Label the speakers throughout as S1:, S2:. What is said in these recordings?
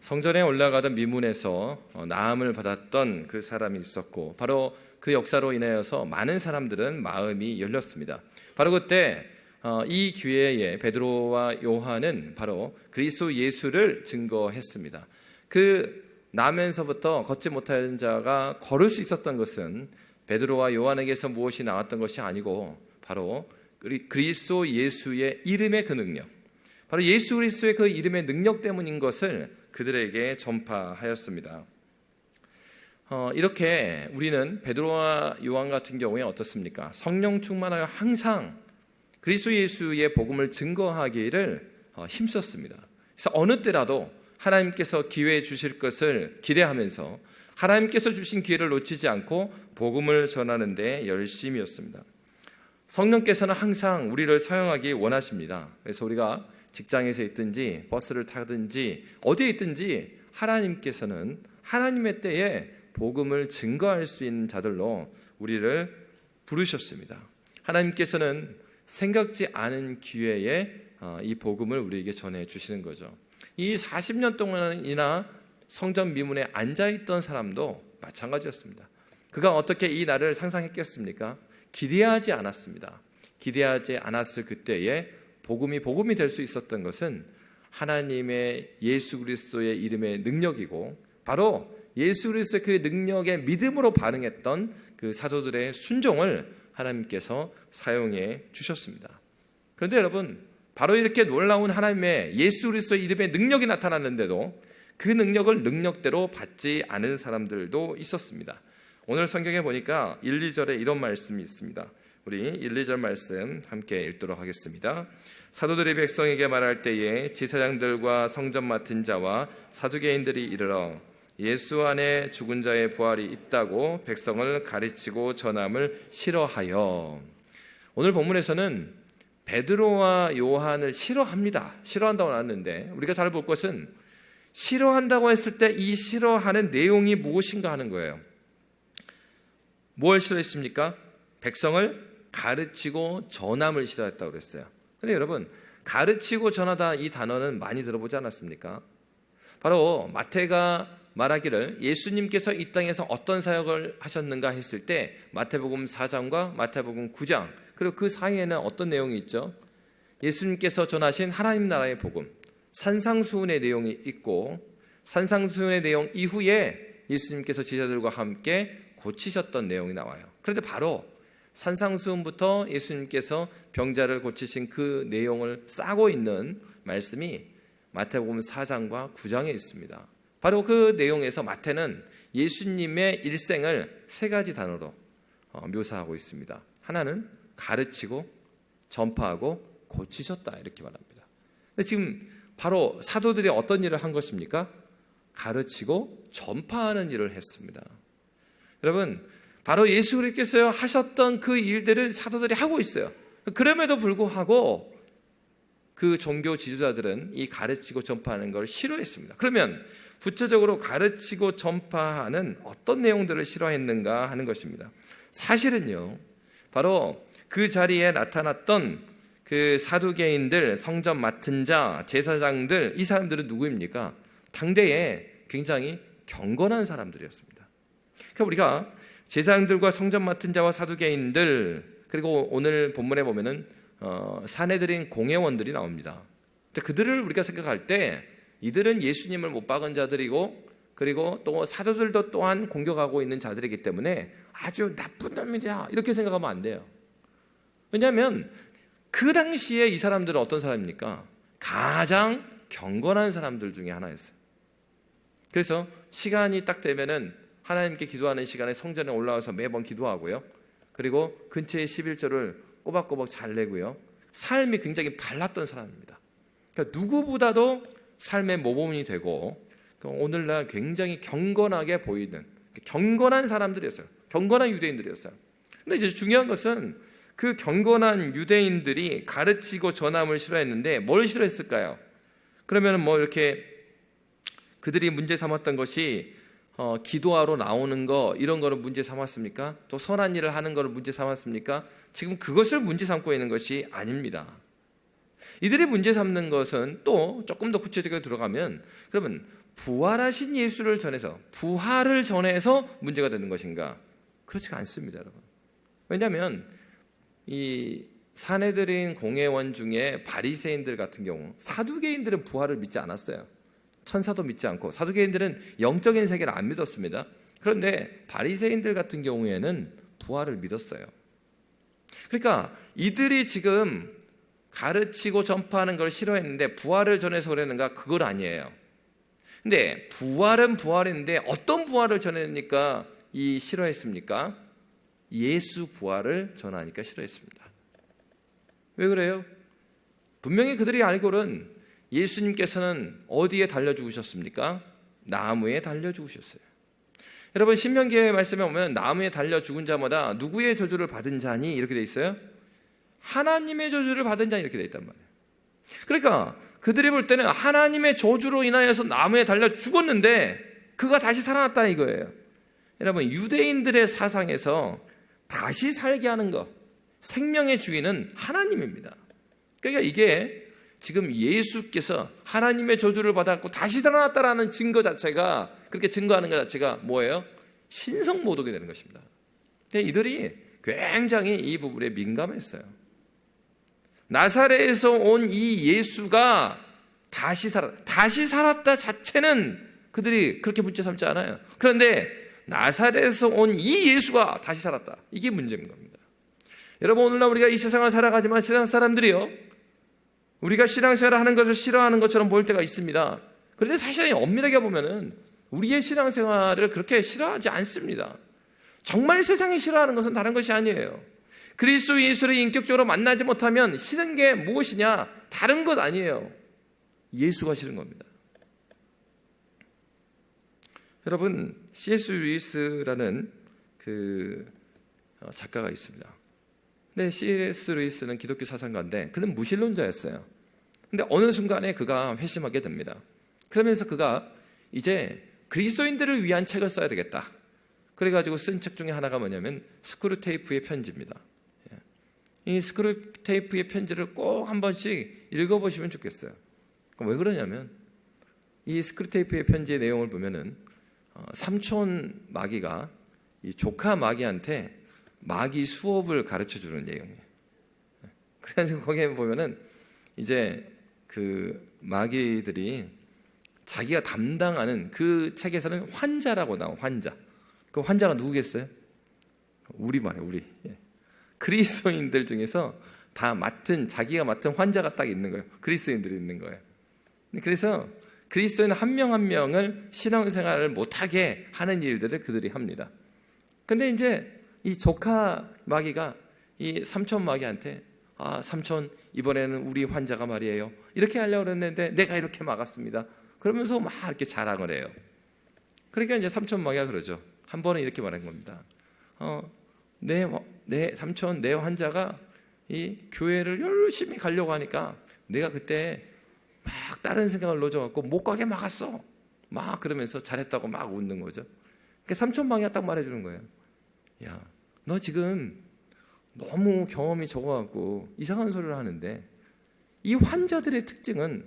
S1: 성전에 올라가던 미문에서 나음을 받았던 그 사람이 있었고, 바로 그 역사로 인하여서 많은 사람들은 마음이 열렸습니다. 바로 그때 이 기회에 베드로와 요한은 바로 그리스도 예수를 증거했습니다. 그 나면서부터 걷지 못하는 자가 걸을 수 있었던 것은 베드로와 요한에게서 무엇이 나왔던 것이 아니고 바로 그리스도 예수의 이름의 그 능력, 바로 예수 그리스도의 그 이름의 능력 때문인 것을 그들에게 전파하였습니다. 이렇게 우리는 베드로와 요한 같은 경우에 어떻습니까? 성령 충만하여 항상 그리스도 예수의 복음을 증거하기를 힘썼습니다. 그래서 어느 때라도 하나님께서 기회 주실 것을 기대하면서 하나님께서 주신 기회를 놓치지 않고 복음을 전하는 데 열심이었습니다. 성령께서는 항상 우리를 사용하기 원하십니다. 그래서 우리가 직장에서 있든지 버스를 타든지 어디에 있든지 하나님께서는 하나님의 때에 복음을 증거할 수 있는 자들로 우리를 부르셨습니다. 하나님께서는 생각지 않은 기회에 이 복음을 우리에게 전해 주시는 거죠. 이 40년 동안이나 성전 미문에 앉아있던 사람도 마찬가지였습니다. 그가 어떻게 이 날을 상상했겠습니까? 기대하지 않았습니다. 기대하지 않았을 그때에 복음이 될 수 있었던 것은 하나님의 예수 그리스도의 이름의 능력이고, 바로 예수 그리스도의 그 능력에 믿음으로 반응했던 그 사도들의 순종을 하나님께서 사용해 주셨습니다. 그런데 여러분, 바로 이렇게 놀라운 하나님의 예수 그리스도의 이름의 능력이 나타났는데도 그 능력을 능력대로 받지 않은 사람들도 있었습니다. 오늘 성경에 보니까 1, 2절에 이런 말씀이 있습니다. 우리 1, 2절 말씀 함께 읽도록 하겠습니다. 사도들이 백성에게 말할 때에 지사장들과 성전 맡은 자와 사두개인들이 이르러 예수 안에 죽은 자의 부활이 있다고 백성을 가르치고 전함을 싫어하여. 오늘 본문에서는 베드로와 요한을 싫어한다고 나왔는데, 우리가 잘 볼 것은 싫어한다고 했을 때 이 싫어하는 내용이 무엇인가 하는 거예요. 뭘 싫어했습니까? 백성을 가르치고 전함을 싫어했다고 그랬어요. 그런데 여러분, 가르치고 전하다 이 단어는 많이 들어보지 않았습니까? 바로 마태가 말하기를 예수님께서 이 땅에서 어떤 사역을 하셨는가 했을 때 마태복음 4장과 마태복음 9장, 그리고 그 사이에는 어떤 내용이 있죠? 예수님께서 전하신 하나님 나라의 복음, 산상수훈의 내용이 있고, 산상수훈의 내용 이후에 예수님께서 제자들과 함께 고치셨던 내용이 나와요. 그런데 바로 산상수훈부터 예수님께서 병자를 고치신 그 내용을 싸고 있는 말씀이 마태복음 4장과 9장에 있습니다. 바로 그 내용에서 마태는 예수님의 일생을 세 가지 단어로 묘사하고 있습니다. 하나는 가르치고 전파하고 고치셨다, 이렇게 말합니다. 근데 지금 바로 사도들이 어떤 일을 한 것입니까? 가르치고 전파하는 일을 했습니다. 여러분, 바로 예수 그리스도께서 하셨던 그 일들을 사도들이 하고 있어요. 그럼에도 불구하고 그 종교 지도자들은 이 가르치고 전파하는 걸 싫어했습니다. 그러면 구체적으로 가르치고 전파하는 어떤 내용들을 싫어했는가 하는 것입니다. 사실은요, 바로 그 자리에 나타났던 그 사두개인들, 성전 맡은 자, 제사장들, 이 사람들은 누구입니까? 당대에 굉장히 경건한 사람들이었습니다. 그러니까 우리가 제사장들과 성전 맡은 자와 사두개인들, 그리고 오늘 본문에 보면은 사내들인 공회원들이 나옵니다. 근데 그들을 우리가 생각할 때 이들은 예수님을 못 박은 자들이고, 그리고 또 사도들도 또한 공격하고 있는 자들이기 때문에 아주 나쁜 놈이다, 이렇게 생각하면 안 돼요. 왜냐하면 그 당시에 이 사람들은 어떤 사람입니까? 가장 경건한 사람들 중에 하나였어요. 그래서 시간이 딱 되면은 하나님께 기도하는 시간에 성전에 올라와서 매번 기도하고요. 그리고 근처에 11조를 꼬박꼬박 잘 내고요. 삶이 굉장히 발랐던 사람입니다. 그러니까 누구보다도 삶의 모범이 되고, 오늘날 굉장히 경건하게 보이는 경건한 사람들이었어요. 경건한 유대인들이었어요. 근데 이제 중요한 것은 그 경건한 유대인들이 가르치고 전함을 싫어했는데 뭘 싫어했을까요? 그러면 뭐 이렇게 그들이 문제 삼았던 것이 기도하러 나오는 거, 이런 거를 문제 삼았습니까? 또 선한 일을 하는 거를 문제 삼았습니까? 지금 그것을 문제 삼고 있는 것이 아닙니다. 이들이 문제 삼는 것은 또 조금 더 구체적으로 들어가면 그러면 부활하신 예수를 전해서 부활을 전해서 문제가 되는 것인가? 그렇지가 않습니다, 여러분. 왜냐하면 이 산헤드린 공회원 중에 바리새인들 같은 경우 사두개인들은 부활을 믿지 않았어요. 천사도 믿지 않고 사두개인들은 영적인 세계를 안 믿었습니다. 그런데 바리새인들 같은 경우에는 부활을 믿었어요. 그러니까 이들이 지금 가르치고 전파하는 걸 싫어했는데 부활을 전해서 그랬는가? 그건 아니에요. 근데 부활은 부활인데 어떤 부활을 전했습니까? 싫어했습니까? 예수 부활을 전하니까 싫어했습니다. 왜 그래요? 분명히 그들이 알고는 예수님께서는 어디에 달려 죽으셨습니까? 나무에 달려 죽으셨어요. 여러분 신명기의 말씀에 보면 나무에 달려 죽은 자마다 누구의 저주를 받은 자니 이렇게 돼 있어요? 하나님의 저주를 받은 자니 이렇게 돼 있단 말이에요. 그러니까 그들이 볼 때는 하나님의 저주로 인하여서 나무에 달려 죽었는데 그가 다시 살아났다 이거예요. 여러분 유대인들의 사상에서 다시 살게 하는 것, 생명의 주인은 하나님입니다. 그러니까 이게 지금 예수께서 하나님의 저주를 받았고 다시 살아났다라는 증거 자체가, 그렇게 증거하는 것 자체가 뭐예요? 신성모독이 되는 것입니다. 근데 이들이 굉장히 이 부분에 민감했어요. 나사렛에서 온 이 예수가 다시 살았다 자체는 그들이 그렇게 문제 삼지 않아요. 그런데 나사렛에서 온 이 예수가 다시 살았다, 이게 문제인 겁니다. 여러분 오늘날 우리가 이 세상을 살아가지만 세상 사람들이요, 우리가 신앙생활을 하는 것을 싫어하는 것처럼 보일 때가 있습니다. 그런데 사실 엄밀하게 보면은 우리의 신앙생활을 그렇게 싫어하지 않습니다. 정말 세상이 싫어하는 것은 다른 것이 아니에요. 그리스도 예수를 인격적으로 만나지 못하면 싫은 게 무엇이냐? 다른 것 아니에요. 예수가 싫은 겁니다. 여러분 C.S. 루이스라는 그 작가가 있습니다. 근데 C.S. 루이스는 기독교 사상가인데 그는 무신론자였어요. 근데 어느 순간에 그가 회심하게 됩니다. 그러면서 그가 이제 그리스도인들을 위한 책을 써야 되겠다. 그래가지고 쓴 책 중에 하나가 뭐냐면 스크루테이프의 편지입니다. 이 스크루테이프의 편지를 꼭 한 번씩 읽어보시면 좋겠어요. 왜 그러냐면 이 스크루테이프의 편지의 내용을 보면은 삼촌 마귀가 이 조카 마귀한테 마귀 수업을 가르쳐주는 내용이에요. 그래서 거기에 보면은 이제 그 마귀들이 자기가 담당하는, 그 책에서는 환자라고 나와. 환자. 그 환자가 누구겠어요? 우리 말이에요, 우리. 그리스도인들 중에서 다 자기가 맡은 환자가 딱 있는 거예요. 그리스도인들이 있는 거예요. 그래서 그리스도인 한 명 한 명을 신앙생활을 못하게 하는 일들을 그들이 합니다. 근데 이제 이 조카 마귀가 이 삼촌 마귀한테 삼촌 이번에는 우리 환자가 말이에요, 이렇게 하려고 했는데 내가 이렇게 막았습니다. 그러면서 막 이렇게 자랑을 해요. 그러니까 이제 삼촌 마귀가 그러죠. 한 번은 이렇게 말한 겁니다. 내 삼촌, 내 환자가 이 교회를 열심히 가려고 하니까 내가 그때 막 다른 생각을 넣어줘갖고 못 가게 막았어. 막 그러면서 잘했다고 막 웃는 거죠. 그러니까 삼촌 마귀가 딱 말해주는 거예요. 야, 너 지금 너무 경험이 적어갖고 이상한 소리를 하는데 이 환자들의 특징은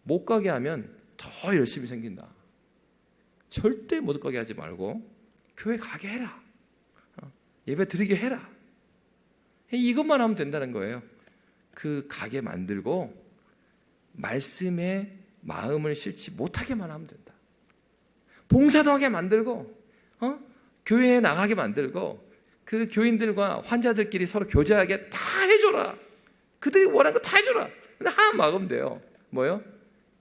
S1: 못 가게 하면 더 열심히 생긴다. 절대 못 가게 하지 말고 교회 가게 해라. 예배 드리게 해라. 이것만 하면 된다는 거예요. 그 가게 만들고 말씀에 마음을 싣지 못하게만 하면 된다. 봉사도 하게 만들고 교회에 나가게 만들고 그 교인들과 환자들끼리 서로 교제하게 다 해줘라. 그들이 원하는 거 다 해줘라. 근데 하나 막으면 돼요. 뭐요?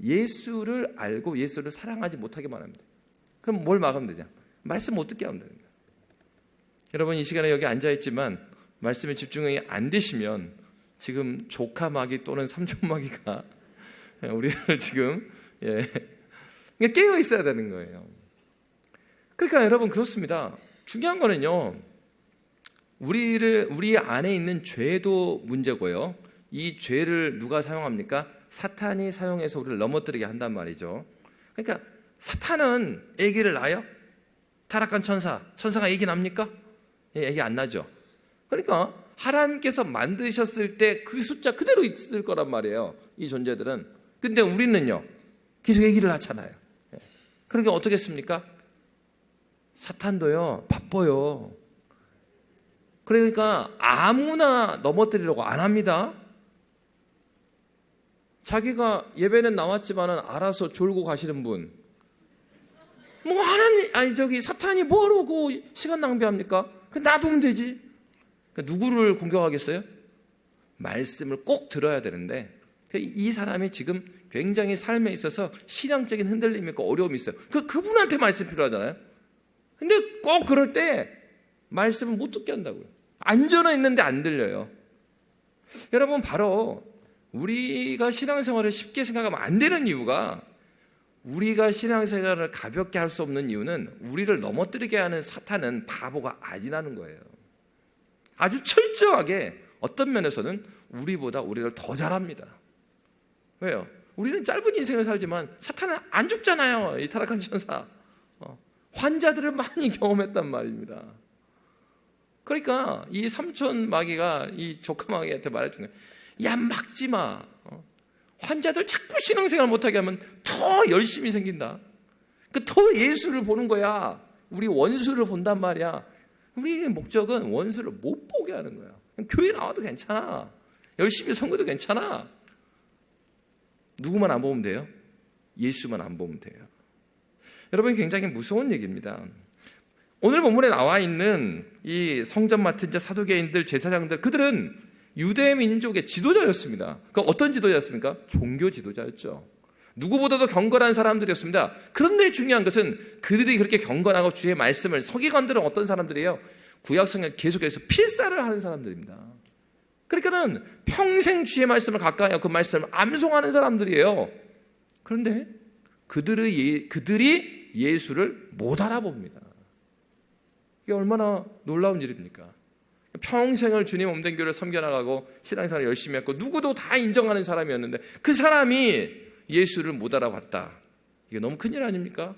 S1: 예수를 알고 예수를 사랑하지 못하게만 하면 돼. 그럼 뭘 막으면 되냐? 말씀 못 듣게 하면 되는 거예요. 여러분 이 시간에 여기 앉아있지만 말씀에 집중이 안 되시면 지금 조카 마귀 또는 삼촌 마귀가 우리를 지금 깨어 있어야 되는 거예요. 그러니까 여러분 그렇습니다. 중요한 거는요, 우리 안에 있는 죄도 문제고요, 이 죄를 누가 사용합니까? 사탄이 사용해서 우리를 넘어뜨리게 한단 말이죠. 그러니까 사탄은 아기를 낳아요? 타락한 천사가 아기 납니까? 아기 안 나죠. 그러니까 하나님께서 만드셨을 때 그 숫자 그대로 있을 거란 말이에요. 이 존재들은. 근데 우리는요, 계속 얘기를 하잖아요. 그러니까 어떻게 했습니까? 사탄도요, 바빠요. 그러니까 아무나 넘어뜨리려고 안 합니다. 자기가 예배는 나왔지만은 알아서 졸고 가시는 분. 뭐 사탄이 뭐하러 그 시간 낭비합니까? 놔두면 되지. 누구를 공격하겠어요? 말씀을 꼭 들어야 되는데 이 사람이 지금 굉장히 삶에 있어서 신앙적인 흔들림이 있고 어려움이 있어요. 그분한테 말씀 필요하잖아요. 근데 꼭 그럴 때 말씀을 못 듣게 한다고요. 안전은 있는데 안 들려요. 여러분, 바로 우리가 신앙생활을 쉽게 생각하면 안 되는 이유가, 우리가 신앙생활을 가볍게 할 수 없는 이유는 우리를 넘어뜨리게 하는 사탄은 바보가 아니라는 거예요. 아주 철저하게 어떤 면에서는 우리보다 우리를 더 잘합니다. 왜요? 우리는 짧은 인생을 살지만 사탄은 안 죽잖아요. 이 타락한 천사. 환자들을 많이 경험했단 말입니다. 그러니까 이 삼촌 마귀가 이 조카 마귀한테 말해준 거예요. 야, 막지 마. 환자들 자꾸 신앙생활 못하게 하면 더 열심히 생긴다. 더 예수를 보는 거야. 우리 원수를 본단 말이야. 우리의 목적은 원수를 못 보게 하는 거야. 교회 나와도 괜찮아. 열심히 선거도 괜찮아. 누구만 안 보면 돼요? 예수만 안 보면 돼요. 여러분, 굉장히 무서운 얘기입니다. 오늘 본문에 나와 있는 이 성전 맡은 자, 사두개인들, 제사장들, 그들은 유대 민족의 지도자였습니다. 어떤 지도자였습니까? 종교 지도자였죠. 누구보다도 경건한 사람들이었습니다. 그런데 중요한 것은 그들이 그렇게 경건하고 주의 말씀을, 서기관들은 어떤 사람들이에요? 구약성경 계속해서 필사를 하는 사람들입니다. 그러니까는 평생 주의 말씀을 가까이 하고 그 말씀을 암송하는 사람들이에요. 그런데 그들이 예수를 못 알아봅니다. 이게 얼마나 놀라운 일입니까? 평생을 주님 몸된 교회를 섬겨나가고 신앙생활을 열심히 했고 누구도 다 인정하는 사람이었는데 그 사람이 예수를 못 알아봤다. 이게 너무 큰일 아닙니까?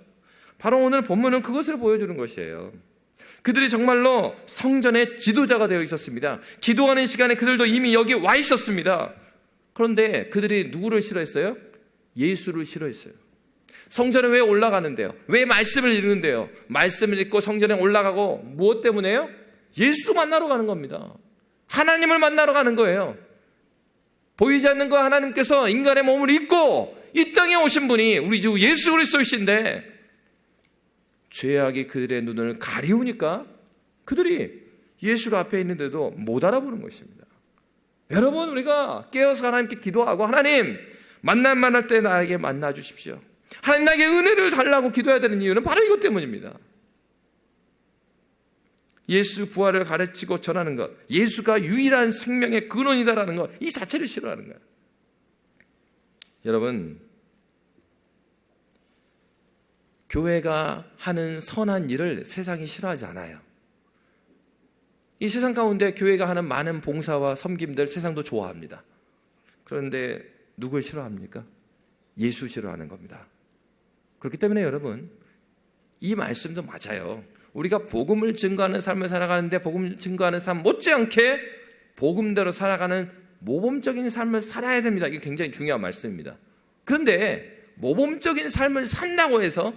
S1: 바로 오늘 본문은 그것을 보여주는 것이에요. 그들이 정말로 성전의 지도자가 되어 있었습니다. 기도하는 시간에 그들도 이미 여기 와 있었습니다. 그런데 그들이 누구를 싫어했어요? 예수를 싫어했어요. 성전에 왜 올라가는데요? 왜 말씀을 읽는데요? 말씀을 읽고 성전에 올라가고 무엇 때문에요? 예수 만나러 가는 겁니다. 하나님을 만나러 가는 거예요. 보이지 않는 그 하나님께서 인간의 몸을 입고 이 땅에 오신 분이 우리 주 예수 그리스도이신데 죄악이 그들의 눈을 가리우니까 그들이 예수 앞에 있는데도 못 알아보는 것입니다. 여러분, 우리가 깨어서 하나님께 기도하고 하나님 만날 때 나에게 만나 주십시오. 하나님 나에게 은혜를 달라고 기도해야 되는 이유는 바로 이것 때문입니다. 예수 부활을 가르치고 전하는 것, 예수가 유일한 생명의 근원이다라는 것, 이 자체를 싫어하는 거예요. 여러분, 교회가 하는 선한 일을 세상이 싫어하지 않아요. 이 세상 가운데 교회가 하는 많은 봉사와 섬김들 세상도 좋아합니다. 그런데 누굴 싫어합니까? 예수 싫어하는 겁니다. 그렇기 때문에 여러분, 이 말씀도 맞아요. 우리가 복음을 증거하는 삶을 살아가는데 복음을 증거하는 삶 못지않게 복음대로 살아가는 모범적인 삶을 살아야 됩니다. 이게 굉장히 중요한 말씀입니다. 그런데 모범적인 삶을 산다고 해서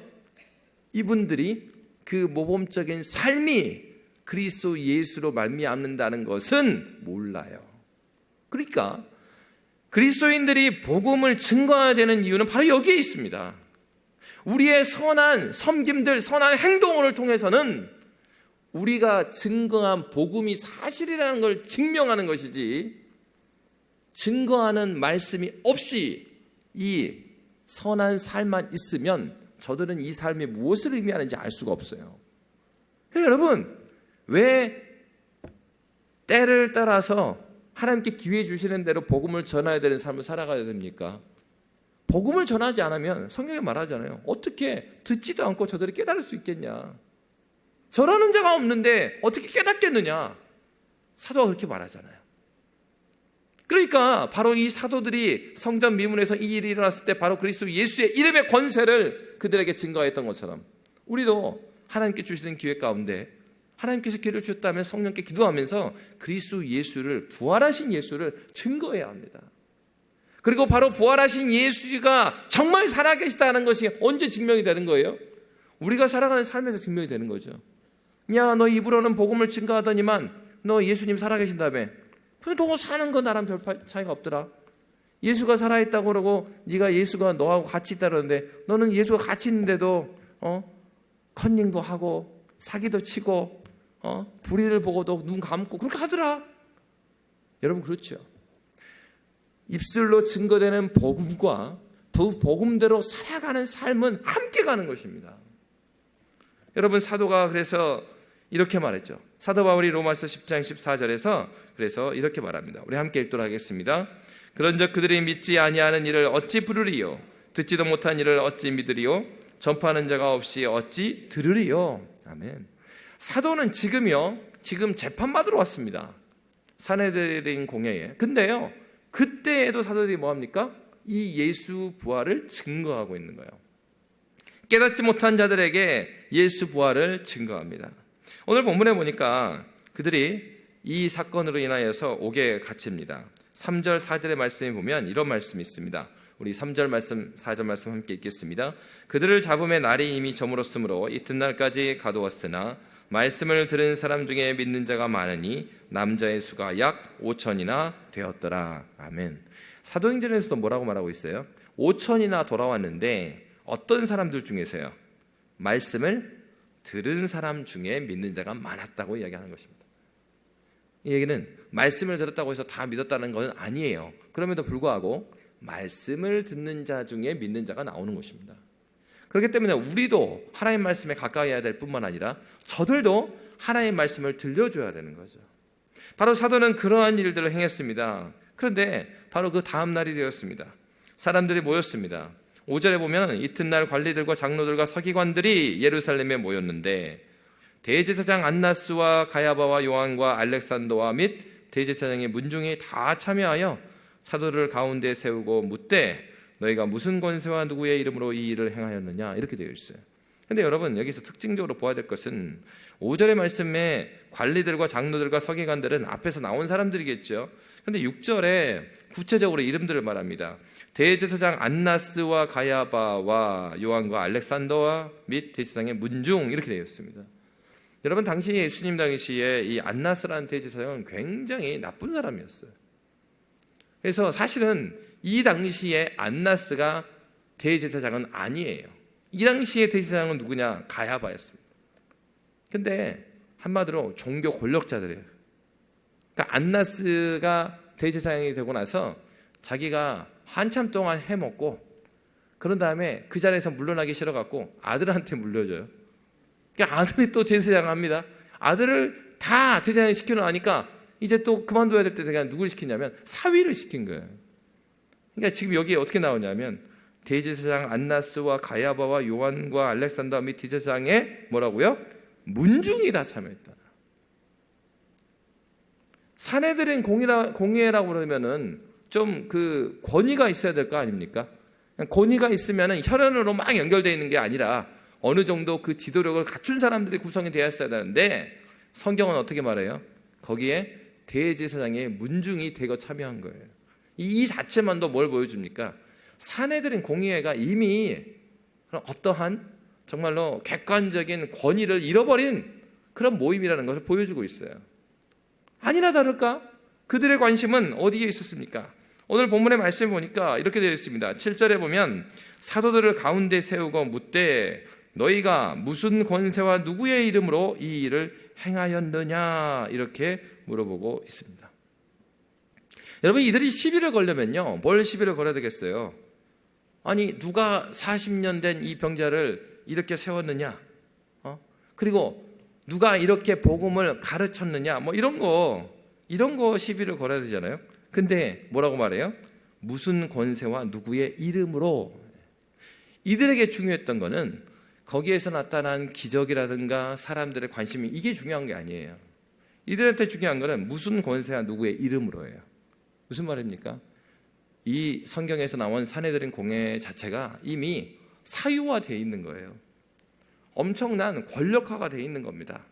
S1: 이분들이 그 모범적인 삶이 그리스도 예수로 말미암는다는 것은 몰라요. 그러니까 그리스도인들이 복음을 증거해야 되는 이유는 바로 여기에 있습니다. 우리의 선한 섬김들, 선한 행동을 통해서는 우리가 증거한 복음이 사실이라는 걸 증명하는 것이지, 증거하는 말씀이 없이 이 선한 삶만 있으면 저들은 이 삶이 무엇을 의미하는지 알 수가 없어요. 여러분, 왜 때를 따라서 하나님께 기회 주시는 대로 복음을 전해야 되는 삶을 살아가야 됩니까? 복음을 전하지 않으면 성경에 말하잖아요. 어떻게 듣지도 않고 저들이 깨달을 수 있겠냐? 전하는 자가 없는데 어떻게 깨닫겠느냐? 사도가 그렇게 말하잖아요. 그러니까 바로 이 사도들이 성전 미문에서 이 일이 일어났을 때 바로 그리스도 예수의 이름의 권세를 그들에게 증거했던 것처럼 우리도 하나님께 주시는 기회 가운데 하나님께서 기회를 주셨다면 성령께 기도하면서 그리스도 예수를, 부활하신 예수를 증거해야 합니다. 그리고 바로 부활하신 예수가 정말 살아계시다는 것이 언제 증명이 되는 거예요? 우리가 살아가는 삶에서 증명이 되는 거죠. 야, 너 입으로는 복음을 증거하더니만 너 예수님 살아계신다며. 너 사는 거 나랑 별 차이가 없더라. 예수가 살아있다고 그러고 네가 예수가 너하고 같이 있다 그러는데 너는 예수가 같이 있는데도 컨닝도 하고 사기도 치고 불의를 보고도 눈 감고 그렇게 하더라. 여러분 그렇죠? 입술로 증거되는 복음과 복음대로 살아가는 삶은 함께 가는 것입니다. 여러분 사도가 그래서 이렇게 말했죠. 사도 바울이 로마서 10장 14절에서 그래서 이렇게 말합니다. 우리 함께 읽도록 하겠습니다. 그런즉 그들이 믿지 아니하는 일을 어찌 부르리요? 듣지도 못한 일을 어찌 믿으리요? 전파하는 자가 없이 어찌 들으리요? 아멘. 사도는 지금 재판받으러 왔습니다. 산헤드린 공회에. 근데요, 그때에도 사도들이 뭐합니까? 이 예수 부활을 증거하고 있는 거예요. 깨닫지 못한 자들에게 예수 부활을 증거합니다. 오늘 본문에 보니까 그들이 이 사건으로 인하여서 옥에 갇힙니다. 3절 4절의 말씀에 보면 이런 말씀이 있습니다. 우리 3절 말씀 4절 말씀 함께 읽겠습니다. 그들을 잡음의 날이 이미 저물었으므로 이튿날까지 가두었으나 말씀을 들은 사람 중에 믿는 자가 많으니 남자의 수가 약 5천이나 되었더라. 아멘. 사도행전에서도 뭐라고 말하고 있어요? 5천이나 돌아왔는데 어떤 사람들 중에서요? 말씀을 들은 사람 중에 믿는 자가 많았다고 이야기하는 것입니다. 이 얘기는 말씀을 들었다고 해서 다 믿었다는 건 아니에요. 그럼에도 불구하고 말씀을 듣는 자 중에 믿는 자가 나오는 것입니다. 그렇기 때문에 우리도 하나님 말씀에 가까이 해야 될 뿐만 아니라 저들도 하나님 말씀을 들려줘야 되는 거죠. 바로 사도는 그러한 일들을 행했습니다. 그런데 바로 그 다음 날이 되었습니다. 사람들이 모였습니다. 5절에 보면 이튿날 관리들과 장로들과 서기관들이 예루살렘에 모였는데 대제사장 안나스와 가야바와 요한과 알렉산더와 및 대제사장의 문중이 다 참여하여 사도를 가운데 세우고 묻되 너희가 무슨 권세와 누구의 이름으로 이 일을 행하였느냐 이렇게 되어 있어요. 그런데 여러분 여기서 특징적으로 보아야 될 것은 5절의 말씀에 관리들과 장로들과 서기관들은 앞에서 나온 사람들이겠죠. 그런데 6절에 구체적으로 이름들을 말합니다. 대제사장 안나스와 가야바와 요한과 알렉산더와 및 대제사장의 문중 이렇게 되어 있습니다. 여러분 당시 예수님 당시에 이 안나스라는 대제사장은 굉장히 나쁜 사람이었어요. 그래서 사실은 이 당시에 안나스가 대제사장은 아니에요. 이 당시에 대제사장은 누구냐? 가야바였습니다. 근데 한마디로 종교 권력자들이에요. 그러니까 안나스가 대제사장이 되고 나서 자기가 한참 동안 해먹고 그런 다음에 그 자리에서 물러나기 싫어갖고 아들한테 물려줘요. 그러니까 아들이 또 대제사장 합니다. 아들을 다 대제사장 시켜놓으니까 이제 또 그만둬야 될 때 그냥 누구를 시키냐면 사위를 시킨 거예요. 그러니까 지금 여기에 어떻게 나오냐면 대제사장 안나스와 가야바와 요한과 알렉산더 및 대제사장의 뭐라고요? 문중이 다 참여했다. 산헤드린 공회라고 그러면은 좀 그 권위가 있어야 될 거 아닙니까? 권위가 있으면은 혈연으로 막 연결되어 있는 게 아니라 어느 정도 그 지도력을 갖춘 사람들이 구성이 되었어야 되는데 성경은 어떻게 말해요? 거기에 대제사장의 문중이 대거 참여한 거예요. 이 자체만도 뭘 보여줍니까? 산헤드린 공의회가 이미 어떠한 정말로 객관적인 권위를 잃어버린 그런 모임이라는 것을 보여주고 있어요. 아니나 다를까? 그들의 관심은 어디에 있었습니까? 오늘 본문의 말씀을 보니까 이렇게 되어 있습니다. 7절에 보면 사도들을 가운데 세우고 묻되 너희가 무슨 권세와 누구의 이름으로 이 일을 행하였느냐 이렇게 물어보고 있습니다. 여러분 이들이 시비를 걸려면요 뭘 시비를 걸어야 되겠어요? 아니 누가 40년 된 이 병자를 이렇게 세웠느냐? 그리고 누가 이렇게 복음을 가르쳤느냐? 뭐 이런 거 시비를 걸어야 되잖아요. 근데 뭐라고 말해요? 무슨 권세와 누구의 이름으로. 이들에게 중요했던 거는 거기에서 나타난 기적이라든가 사람들의 관심이 이게 중요한 게 아니에요. 이들한테 중요한 거는 무슨 권세와 누구의 이름으로예요. 무슨 말입니까? 이 성경에서 나온 산헤드린 공회 자체가 이미 사유화되어 있는 거예요. 엄청난 권력화가 되어 있는 겁니다.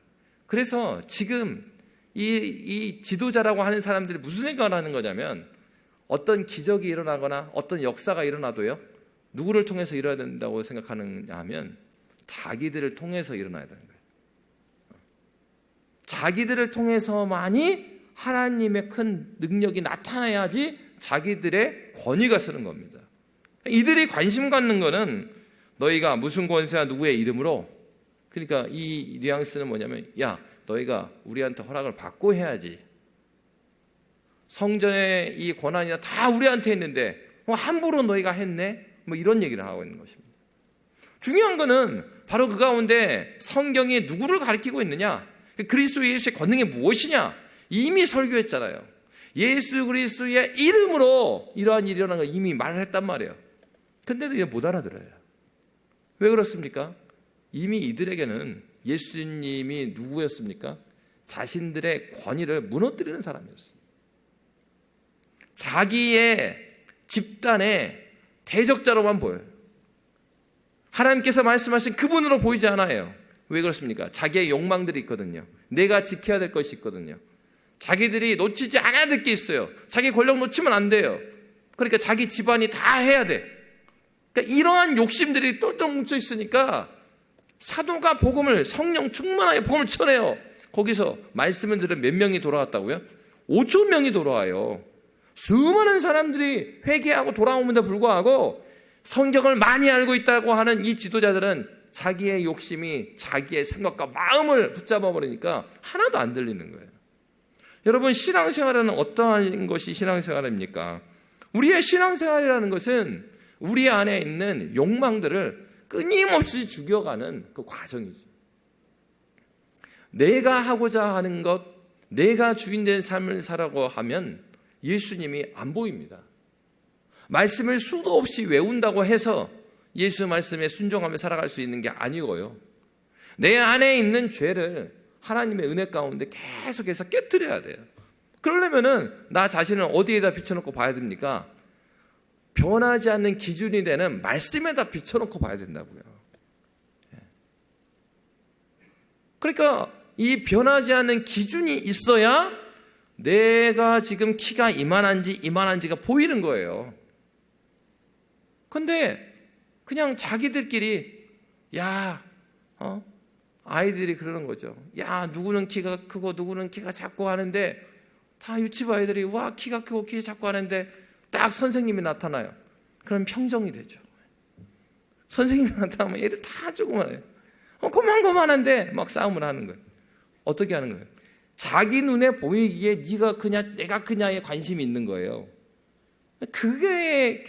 S1: 그래서 지금 이 지도자라고 하는 사람들이 무슨 생각을 하는 거냐면 어떤 기적이 일어나거나 어떤 역사가 일어나도요, 누구를 통해서 일어나야 된다고 생각하느냐 하면 자기들을 통해서 일어나야 되는 거예요. 자기들을 통해서만이 하나님의 큰 능력이 나타나야지 자기들의 권위가 서는 겁니다. 이들이 관심 갖는 거는 너희가 무슨 권세와 누구의 이름으로, 그러니까 이 뉘앙스는 뭐냐면, 야, 너희가 우리한테 허락을 받고 해야지. 성전의 이 권한이나 다 우리한테 있는데 함부로 너희가 했네? 뭐 이런 얘기를 하고 있는 것입니다. 중요한 거는 바로 그 가운데 성경이 누구를 가리키고 있느냐, 그리스도 예수의 권능이 무엇이냐, 이미 설교했잖아요. 예수 그리스도의 이름으로 이러한 일이 일어난 걸 이미 말을 했단 말이에요. 근데도 이제 못 알아들어요. 왜 그렇습니까? 이미 이들에게는 예수님이 누구였습니까? 자신들의 권위를 무너뜨리는 사람이었어요. 자기의 집단의 대적자로만 보여요. 하나님께서 말씀하신 그분으로 보이지 않아요. 왜 그렇습니까? 자기의 욕망들이 있거든요. 내가 지켜야 될 것이 있거든요. 자기들이 놓치지 않아야 될 게 있어요. 자기 권력 놓치면 안 돼요. 그러니까 자기 집안이 다 해야 돼. 그러니까 이러한 욕심들이 똘똘 뭉쳐 있으니까 사도가 복음을, 성령 충만하게 복음을 전해요. 거기서 말씀을 들은 몇 명이 돌아왔다고요? 5천 명이 돌아와요. 수많은 사람들이 회개하고 돌아옴에도 불구하고 성경을 많이 알고 있다고 하는 이 지도자들은 자기의 욕심이 자기의 생각과 마음을 붙잡아 버리니까 하나도 안 들리는 거예요. 여러분, 신앙생활은 어떠한 것이 신앙생활입니까? 우리의 신앙생활이라는 것은 우리 안에 있는 욕망들을 끊임없이 죽여가는 그 과정이죠. 내가 하고자 하는 것, 내가 주인된 삶을 살라고 하면 예수님이 안 보입니다. 말씀을 수도 없이 외운다고 해서 예수 말씀에 순종하며 살아갈 수 있는 게 아니고요. 내 안에 있는 죄를 하나님의 은혜 가운데 계속해서 깨트려야 돼요. 그러려면은 나 자신을 어디에다 비춰놓고 봐야 됩니까? 변하지 않는 기준이 되는 말씀에다 비춰놓고 봐야 된다고요. 그러니까 이 변하지 않는 기준이 있어야 내가 지금 키가 이만한지가 보이는 거예요. 근데 그냥 자기들끼리 아이들이 그러는 거죠. 야, 누구는 키가 크고 누구는 키가 작고 하는데 다 유치부 아이들이 와, 키가 크고 키 작고 하는데 딱 선생님이 나타나요. 그럼 평정이 되죠. 선생님이 나타나면 애들 다 조그만해요. 고만고만한데 막 싸움을 하는 거예요. 어떻게 하는 거예요? 자기 눈에 보이기에 네가 크냐 내가 크냐에 관심이 있는 거예요. 그게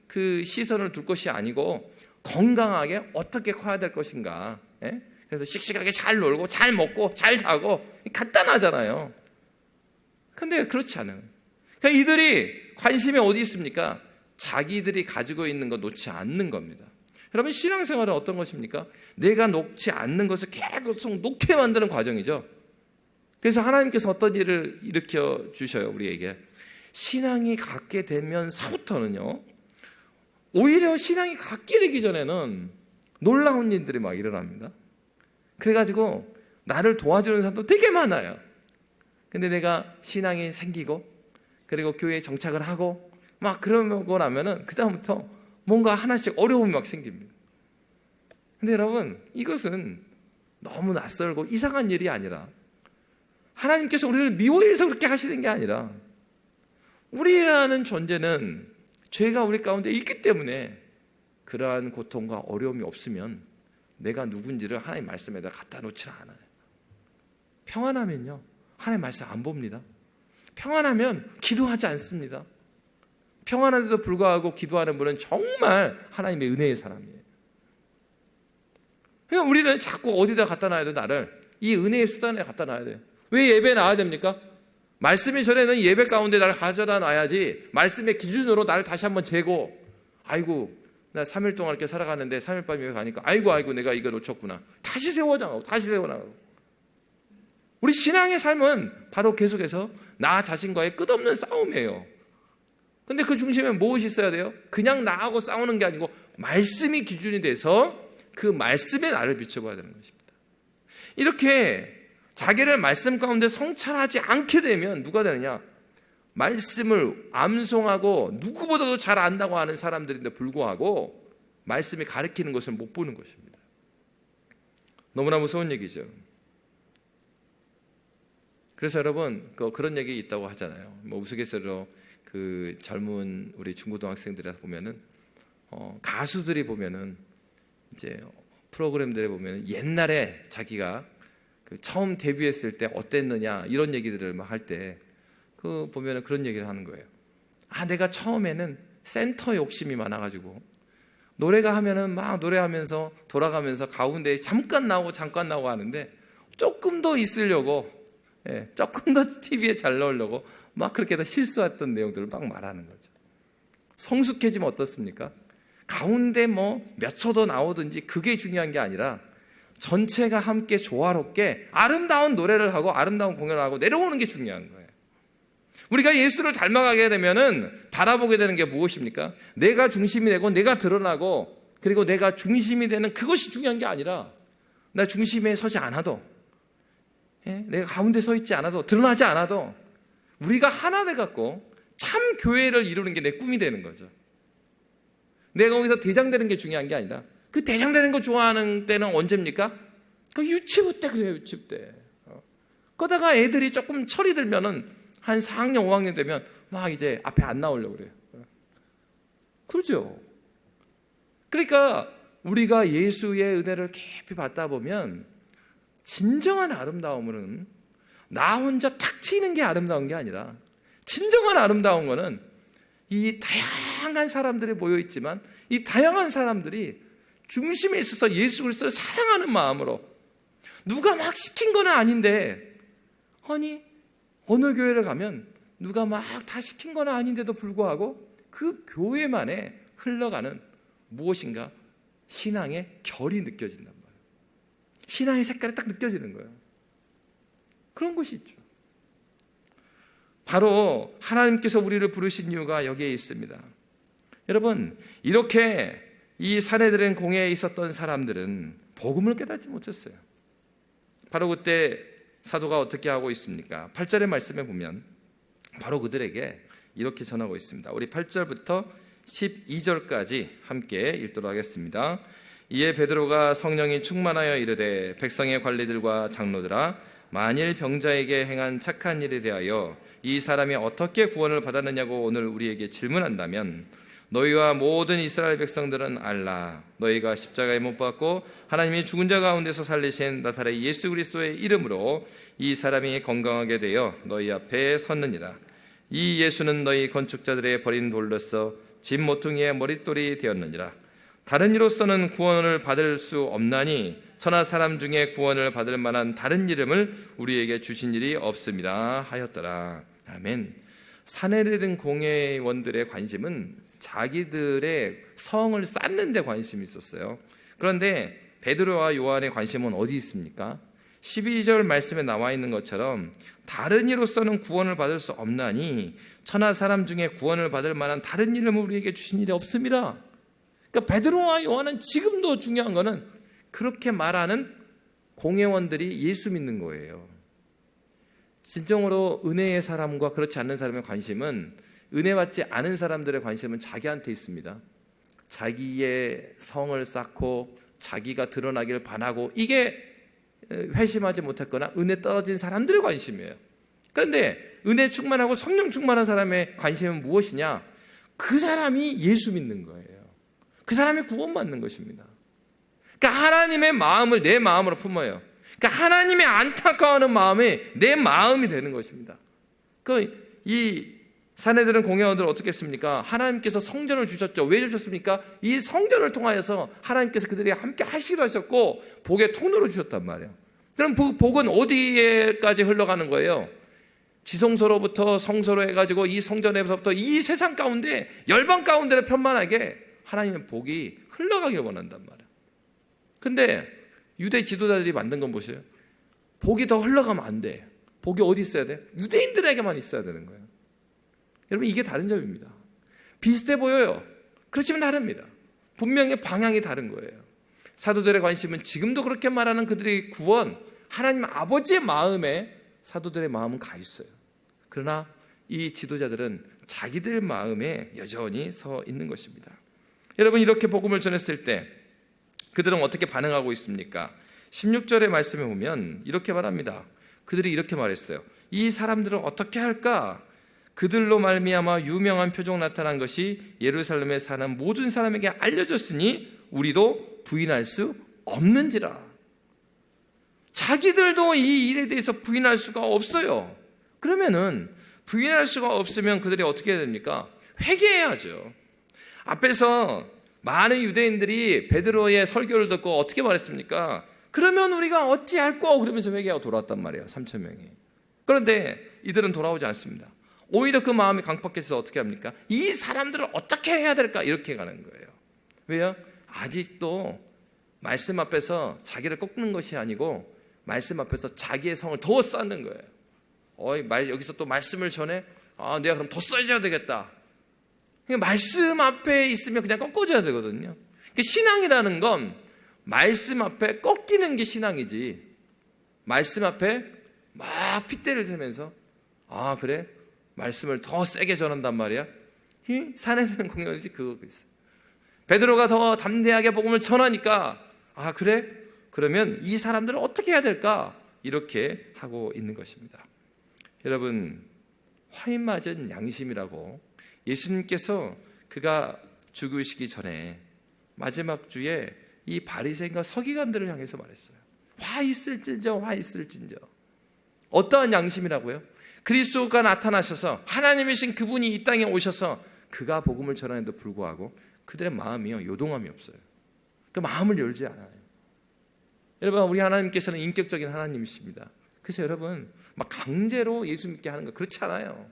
S1: 그 시선을 둘 것이 아니고 건강하게 어떻게 커야 될 것인가. 예? 그래서 씩씩하게 잘 놀고 잘 먹고 잘 자고 간단하잖아요. 근데 그렇지 않아요. 그러니까 이들이 관심이 어디 있습니까? 자기들이 가지고 있는 거 놓지 않는 겁니다. 여러분, 신앙생활은 어떤 것입니까? 내가 놓지 않는 것을 계속 놓게 만드는 과정이죠. 그래서 하나님께서 어떤 일을 일으켜 주셔요, 우리에게. 신앙이 갖게 되면서부터는요, 오히려 신앙이 갖게 되기 전에는 놀라운 일들이 막 일어납니다. 그래가지고 나를 도와주는 사람도 되게 많아요. 근데 내가 신앙이 생기고 그리고 교회에 정착을 하고 막 그러고 나면은 그다음부터 뭔가 하나씩 어려움이 막 생깁니다. 근데 여러분, 이것은 너무 낯설고 이상한 일이 아니라 하나님께서 우리를 미워해서 그렇게 하시는 게 아니라 우리라는 존재는 죄가 우리 가운데 있기 때문에 그러한 고통과 어려움이 없으면 내가 누군지를 하나님 말씀에다 갖다 놓지 않아요. 평안하면요, 하나님 말씀 안 봅니다. 평안하면 기도하지 않습니다. 평안한데도 불구하고 기도하는 분은 정말 하나님의 은혜의 사람이에요. 그러니까 우리는 자꾸 어디다 갖다 놔야 돼, 나를. 이 은혜의 수단에 갖다 놔야 돼요. 왜 예배에 나와야 됩니까? 말씀이 전에는 예배 가운데 나를 가져다 놔야지 말씀의 기준으로 나를 다시 한번 재고, 아이고 나 3일 동안 이렇게 살아가는데 3일 밤에 가니까 아이고 내가 이거 놓쳤구나. 다시 세워나가고 다시 세워나가고. 우리 신앙의 삶은 바로 계속해서 나 자신과의 끝없는 싸움이에요. 근데 그 중심에 무엇이 있어야 돼요? 그냥 나하고 싸우는 게 아니고 말씀이 기준이 돼서 그 말씀에 나를 비춰봐야 되는 것입니다. 이렇게 자기를 말씀 가운데 성찰하지 않게 되면 누가 되느냐? 말씀을 암송하고 누구보다도 잘 안다고 하는 사람들인데 불구하고 말씀이 가르치는 것을 못 보는 것입니다. 너무나 무서운 얘기죠. 그래서 여러분 그런 얘기 있다고 하잖아요. 뭐 우스갯소리로 그 젊은 우리 중고등학생들에 보면은 가수들이 보면은 이제 프로그램들에 보면은 옛날에 자기가 그 처음 데뷔했을 때 어땠느냐 이런 얘기들을 막 할 때 그 보면은 그런 얘기를 하는 거예요. 아, 내가 처음에는 센터 욕심이 많아가지고 노래가 하면은 막 노래하면서 돌아가면서 가운데 잠깐 나오고 하는데 조금 더 있으려고, 조금 더 TV에 잘 나오려고 막 그렇게 다 실수했던 내용들을 막 말하는 거죠. 성숙해지면 어떻습니까? 가운데 뭐 몇 초 더 나오든지 그게 중요한 게 아니라 전체가 함께 조화롭게 아름다운 노래를 하고 아름다운 공연을 하고 내려오는 게 중요한 거예요. 우리가 예수를 닮아가게 되면은 바라보게 되는 게 무엇입니까? 내가 중심이 되고 내가 드러나고 그리고 내가 중심이 되는 그것이 중요한 게 아니라 나 중심에 서지 않아도, 내가 가운데 서 있지 않아도, 드러나지 않아도 우리가 하나 돼갖고 참 교회를 이루는 게 내 꿈이 되는 거죠. 내가 거기서 대장 되는 게 중요한 게 아니라 그 대장 되는 거 좋아하는 때는 언제입니까? 그 유치부 때 그래요. 유치부 때. 그러다가 애들이 조금 철이 들면은 한 4학년 5학년 되면 막 이제 앞에 안 나오려고 그래요. 그렇죠. 그러니까 우리가 예수의 은혜를 깊이 받다 보면 진정한 아름다움은 나 혼자 탁 튀는 게 아름다운 게 아니라 진정한 아름다운 거는 이 다양한 사람들이 모여있지만 이 다양한 사람들이 중심에 있어서 예수 그리스도를 사랑하는 마음으로 누가 막 시킨 건 아닌데, 아니 어느 교회를 가면 누가 막 다 시킨 건 아닌데도 불구하고 그 교회만에 흘러가는 무엇인가 신앙의 결이 느껴진단 말이에요. 신앙의 색깔이 딱 느껴지는 거예요. 그런 것이 있죠. 바로 하나님께서 우리를 부르신 이유가 여기에 있습니다. 여러분, 이렇게 이 사내들은 공회에 있었던 사람들은 복음을 깨닫지 못했어요. 바로 그때 사도가 어떻게 하고 있습니까? 8절의 말씀에 보면 바로 그들에게 이렇게 전하고 있습니다. 우리 8절부터 12절까지 함께 읽도록 하겠습니다. 이에 베드로가 성령이 충만하여 이르되 백성의 관리들과 장로들아, 만일 병자에게 행한 착한 일에 대하여 이 사람이 어떻게 구원을 받았느냐고 오늘 우리에게 질문한다면 너희와 모든 이스라엘 백성들은 알라. 너희가 십자가에 못 박고 하나님이 죽은 자 가운데서 살리신 나사렛 예수 그리스도의 이름으로 이 사람이 건강하게 되어 너희 앞에 섰느니라. 이 예수는 너희 건축자들의 버린 돌로서 집 모퉁이의 머릿돌이 되었느니라. 다른 이로서는 구원을 받을 수 없나니 천하 사람 중에 구원을 받을 만한 다른 이름을 우리에게 주신 일이 없습니다 하였더라. 아멘. 사내들은 공회원들의 관심은 자기들의 성을 쌓는 데 관심이 있었어요. 그런데 베드로와 요한의 관심은 어디 있습니까? 12절 말씀에 나와 있는 것처럼 다른 이로서는 구원을 받을 수 없나니 천하 사람 중에 구원을 받을 만한 다른 이름을 우리에게 주신 일이 없습니다. 그러니까 베드로와 요한은 지금도 중요한 거는 그렇게 말하는 공회원들이 예수 믿는 거예요. 진정으로 은혜의 사람과 그렇지 않는 사람의 관심은, 은혜 받지 않은 사람들의 관심은 자기한테 있습니다. 자기의 성을 쌓고 자기가 드러나기를 바라고, 이게 회심하지 못했거나 은혜 떨어진 사람들의 관심이에요. 그런데 은혜 충만하고 성령 충만한 사람의 관심은 무엇이냐? 그 사람이 예수 믿는 거예요. 그 사람이 구원받는 것입니다. 그러니까 하나님의 마음을 내 마음으로 품어요. 그러니까 하나님의 안타까워하는 마음이 내 마음이 되는 것입니다. 이 사내들은 공회원들은 어떻게 했습니까? 하나님께서 성전을 주셨죠. 왜 주셨습니까? 이 성전을 통하여서 하나님께서 그들이 함께 하시기로 하셨고 복의 통로로 주셨단 말이에요. 그럼 복은 어디에까지 흘러가는 거예요? 지성소로부터 성소로 해가지고 이 성전에서부터 이 세상 가운데 열방 가운데를 편만하게 하나님의 복이 흘러가기를 원한단 말이에요. 근데 유대 지도자들이 만든 건 보세요. 복이 더 흘러가면 안 돼. 복이 어디 있어야 돼? 유대인들에게만 있어야 되는 거예요. 여러분, 이게 다른 점입니다. 비슷해 보여요. 그렇지만 다릅니다. 분명히 방향이 다른 거예요. 사도들의 관심은 지금도 그렇게 말하는 그들의 구원, 하나님 아버지의 마음에 사도들의 마음은 가 있어요. 그러나 이 지도자들은 자기들 마음에 여전히 서 있는 것입니다. 여러분, 이렇게 복음을 전했을 때 그들은 어떻게 반응하고 있습니까? 16절의 말씀에 보면 이렇게 말합니다. 그들이 이렇게 말했어요. 이 사람들은 어떻게 할까? 그들로 말미암아 유명한 표적 나타난 것이 예루살렘에 사는 모든 사람에게 알려졌으니 우리도 부인할 수 없는지라. 자기들도 이 일에 대해서 부인할 수가 없어요. 그러면은 부인할 수가 없으면 그들이 어떻게 해야 됩니까? 회개해야죠. 앞에서 많은 유대인들이 베드로의 설교를 듣고 어떻게 말했습니까? 그러면 우리가 어찌할꼬? 그러면서 회개하고 돌아왔단 말이에요. 3천 명이. 그런데 이들은 돌아오지 않습니다. 오히려 그 마음이 강팍해서 어떻게 합니까? 이 사람들을 어떻게 해야 될까? 이렇게 가는 거예요. 왜요? 아직도 말씀 앞에서 자기를 꺾는 것이 아니고 말씀 앞에서 자기의 성을 더 쌓는 거예요. 여기서 또 말씀을 전해? 내가 그럼 더 써줘야 되겠다. 말씀 앞에 있으면 그냥 꺾어줘야 되거든요. 신앙이라는 건 말씀 앞에 꺾이는 게 신앙이지, 말씀 앞에 막 핏대를 세면서 그래? 말씀을 더 세게 전한단 말이야? 이 산에서는 공연이지 그거 있어. 베드로가 더 담대하게 복음을 전하니까 그래? 그러면 이 사람들은 어떻게 해야 될까? 이렇게 하고 있는 것입니다. 여러분, 화인 맞은 양심이라고 예수님께서 그가 죽으시기 전에 마지막 주에 이 바리새인과 서기관들을 향해서 말했어요. 화 있을진저, 화 있을진저. 어떠한 양심이라고요? 그리스도가 나타나셔서 하나님이신 그분이 이 땅에 오셔서 그가 복음을 전하는데도 불구하고 그들의 마음이요, 요동함이 없어요. 그 마음을 열지 않아요. 여러분, 우리 하나님께서는 인격적인 하나님이십니다. 그래서 여러분 막 강제로 예수 믿게 하는 거 그렇지 않아요.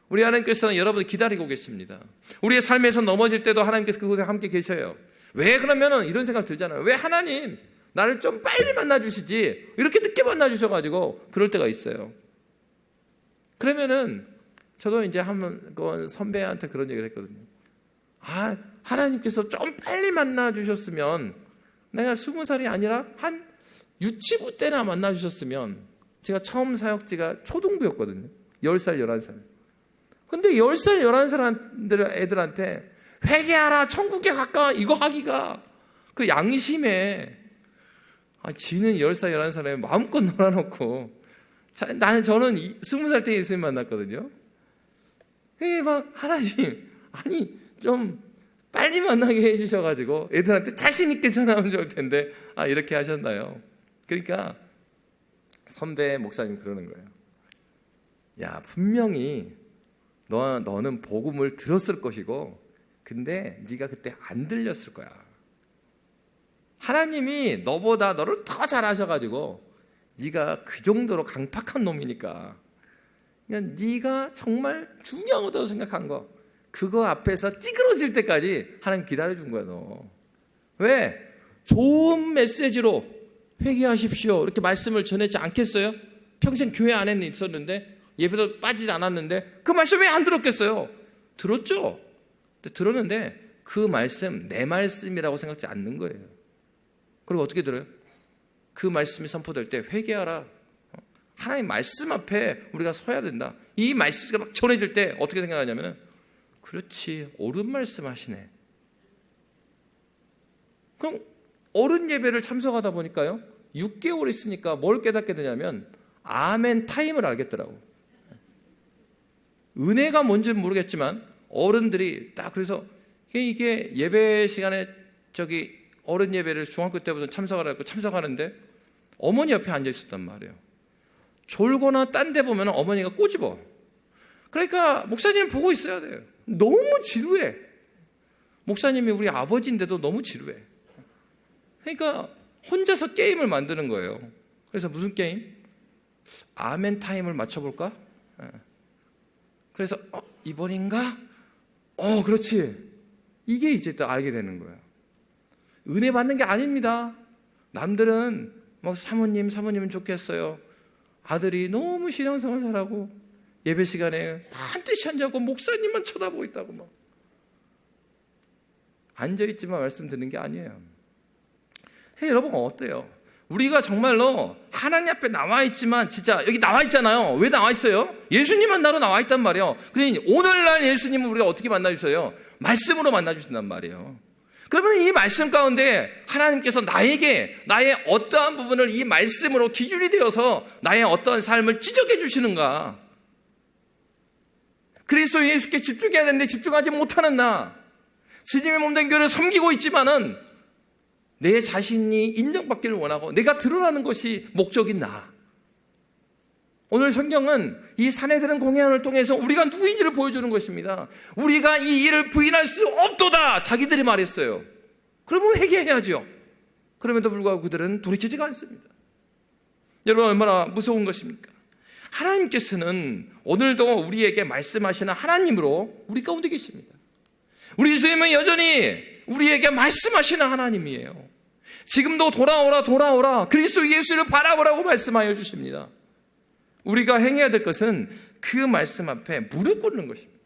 S1: 우리 하나님께서는 여러분을 기다리고 계십니다. 우리의 삶에서 넘어질 때도 하나님께서 그곳에 함께 계셔요. 왜 그러면은 이런 생각 들잖아요. 왜 하나님 나를 좀 빨리 만나주시지 이렇게 늦게 만나주셔가지고 그럴 때가 있어요. 그러면은 저도 이제 한번 선배한테 그런 얘기를 했거든요. 하나님께서 좀 빨리 만나주셨으면, 내가 20살이 아니라 한 유치부 때나 만나주셨으면, 제가 처음 사역지가 초등부였거든요. 10살, 11살. 근데 10살, 11살 애들한테 회개하라, 천국에 가까워, 이거 하기가 그 양심에, 지는 10살, 11살에 마음껏 놀아놓고, 저는 20살 때 예수님 만났거든요. 그게 막 하나님, 좀 빨리 만나게 해주셔가지고 애들한테 자신있게 전하면 좋을 텐데 이렇게 하셨나요? 그러니까 선배 목사님 그러는 거예요. 야, 분명히 너는 복음을 들었을 것이고 근데 네가 그때 안 들렸을 거야. 하나님이 너보다 너를 더 잘하셔가지고 네가 그 정도로 강팍한 놈이니까 그냥 네가 정말 중요하다고 생각한 거 그거 앞에서 찌그러질 때까지 하나님 기다려준 거야. 너 왜? 좋은 메시지로 회개하십시오 이렇게 말씀을 전했지 않겠어요? 평생 교회 안에 있었는데 예배도 빠지지 않았는데 그 말씀 왜 안 들었겠어요? 들었죠? 들었는데 그 말씀 내 말씀이라고 생각지 않는 거예요. 그리고 어떻게 들어요? 그 말씀이 선포될 때 회개하라. 하나님 말씀 앞에 우리가 서야 된다. 이 말씀이 막 전해질 때 어떻게 생각하냐면 그렇지, 옳은 말씀 하시네. 그럼 어른 예배를 참석하다 보니까요 6개월 있으니까 뭘 깨닫게 되냐면 아멘 타임을 알겠더라고. 은혜가 뭔지는 모르겠지만 어른들이 딱 그래서 이게 예배 시간에 어른 예배를 중학교 때부터 참석하라고 참석하는데 어머니 옆에 앉아 있었단 말이에요. 졸거나 딴 데 보면 어머니가 꼬집어. 그러니까 목사님 보고 있어야 돼요. 너무 지루해. 목사님이 우리 아버지인데도 너무 지루해. 그러니까 혼자서 게임을 만드는 거예요. 그래서 무슨 게임? 아멘 타임을 맞춰볼까? 그래서 이번인가? 그렇지. 이게 이제 또 알게 되는 거예요. 은혜 받는 게 아닙니다. 남들은 사모님은 좋겠어요. 아들이 너무 신앙생활 잘하고 예배 시간에 반드시 앉아고 목사님만 쳐다보고 있다고 막 앉아있지만 말씀 듣는 게 아니에요. 여러분 어때요? 우리가 정말로 하나님 앞에 나와 있지만 진짜 여기 나와 있잖아요. 왜 나와 있어요? 예수님 만나러 나와 있단 말이에요. 그러니 오늘날 예수님은 우리가 어떻게 만나주셔요? 말씀으로 만나주신단 말이에요. 그러면 이 말씀 가운데 하나님께서 나에게 나의 어떠한 부분을 이 말씀으로 기준이 되어서 나의 어떠한 삶을 지적해 주시는가? 그리스도 예수께 집중해야 되는데 집중하지 못하는 나, 주님의 몸된 교회를 섬기고 있지만은 내 자신이 인정받기를 원하고 내가 드러나는 것이 목적인 나. 오늘 성경은 이 사내들은 공회원을 통해서 우리가 누구인지를 보여주는 것입니다. 우리가 이 일을 부인할 수 없도다 자기들이 말했어요. 그러면 회개해야죠. 그럼에도 불구하고 그들은 돌이키지가 않습니다. 여러분 얼마나 무서운 것입니까? 하나님께서는 오늘도 우리에게 말씀하시는 하나님으로 우리 가운데 계십니다. 우리 주님은 여전히 우리에게 말씀하시는 하나님이에요. 지금도 돌아오라 그리스도 예수를 바라보라고 말씀하여 주십니다. 우리가 행해야 될 것은 그 말씀 앞에 무릎 꿇는 것입니다.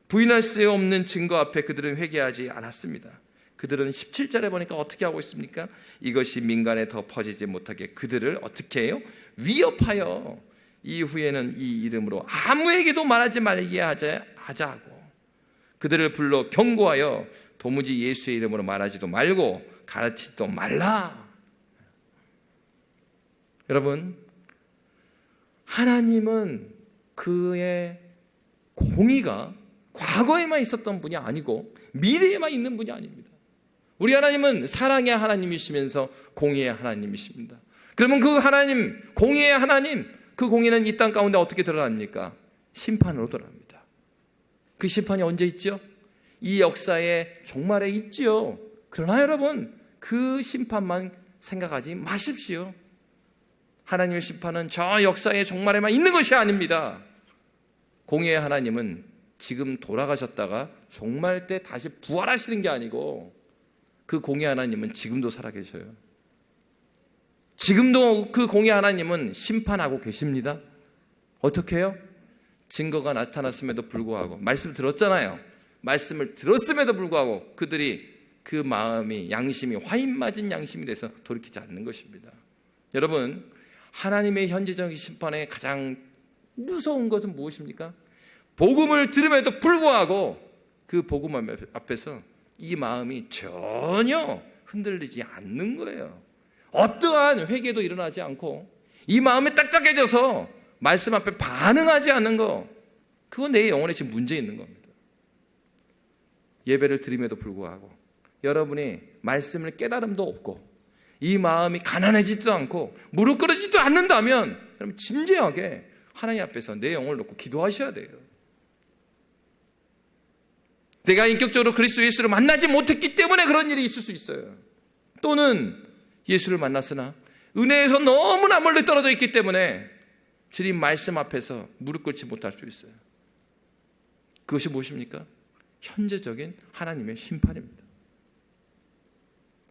S1: 부인할 수 없는 증거 앞에 그들은 회개하지 않았습니다. 그들은 17절에 보니까 어떻게 하고 있습니까? 이것이 민간에 더 퍼지지 못하게 그들을 어떻게 해요? 위협하여 이후에는 이 이름으로 아무에게도 말하지 말게 하자고 그들을 불러 경고하여 도무지 예수의 이름으로 말하지도 말고 가르치지도 말라. 여러분, 하나님은 그의 공의가 과거에만 있었던 분이 아니고 미래에만 있는 분이 아닙니다. 우리 하나님은 사랑의 하나님이시면서 공의의 하나님이십니다. 그러면 그 하나님, 공의의 하나님, 그 공의는 이 땅 가운데 어떻게 드러납니까? 심판으로 드러납니다. 그 심판이 언제 있죠? 이 역사의 종말에 있지요. 그러나 여러분, 그 심판만 생각하지 마십시오. 하나님의 심판은 저 역사의 종말에만 있는 것이 아닙니다. 공의의 하나님은 지금 돌아가셨다가 종말 때 다시 부활하시는 게 아니고 그 공의 하나님은 지금도 살아계셔요. 지금도 그 공의 하나님은 심판하고 계십니다. 어떻게 해요? 증거가 나타났음에도 불구하고 말씀 들었잖아요. 말씀을 들었음에도 불구하고 그들이 그 마음이 양심이 화인 맞은 양심이 돼서 돌이키지 않는 것입니다. 여러분, 하나님의 현재적인 심판의 가장 무서운 것은 무엇입니까? 복음을 들음에도 불구하고 그 복음 앞에서 이 마음이 전혀 흔들리지 않는 거예요. 어떠한 회개도 일어나지 않고 이 마음이 딱딱해져서 말씀 앞에 반응하지 않는 거, 그건 내 영혼에 지금 문제 있는 겁니다. 예배를 드림에도 불구하고 여러분이 말씀을 깨달음도 없고 이 마음이 가난해지지도 않고 무릎 꿇어지지도 않는다면 여러분 진지하게 하나님 앞에서 내 영혼을 놓고 기도하셔야 돼요. 내가 인격적으로 그리스도 예수를 만나지 못했기 때문에 그런 일이 있을 수 있어요. 또는 예수를 만났으나 은혜에서 너무나 멀리 떨어져 있기 때문에 주님 말씀 앞에서 무릎 꿇지 못할 수 있어요. 그것이 무엇입니까? 현재적인 하나님의 심판입니다.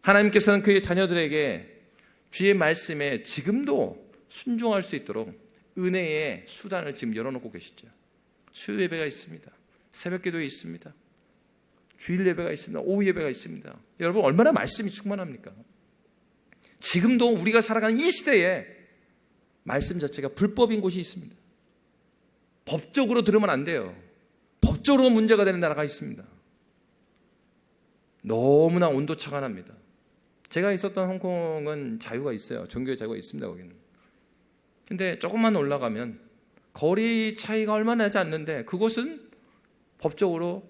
S1: 하나님께서는 그의 자녀들에게 주의 말씀에 지금도 순종할 수 있도록 은혜의 수단을 지금 열어놓고 계시죠. 수요 예배가 있습니다. 새벽 기도에 있습니다. 주일 예배가 있습니다. 오후 예배가 있습니다. 여러분 얼마나 말씀이 충만합니까? 지금도 우리가 살아가는 이 시대에 말씀 자체가 불법인 곳이 있습니다. 법적으로 들으면 안 돼요. 법적으로 문제가 되는 나라가 있습니다. 너무나 온도차가 납니다. 제가 있었던 홍콩은 자유가 있어요. 종교의 자유가 있습니다. 거기는. 근데 조금만 올라가면 거리 차이가 얼마 나지 않는데 그곳은 법적으로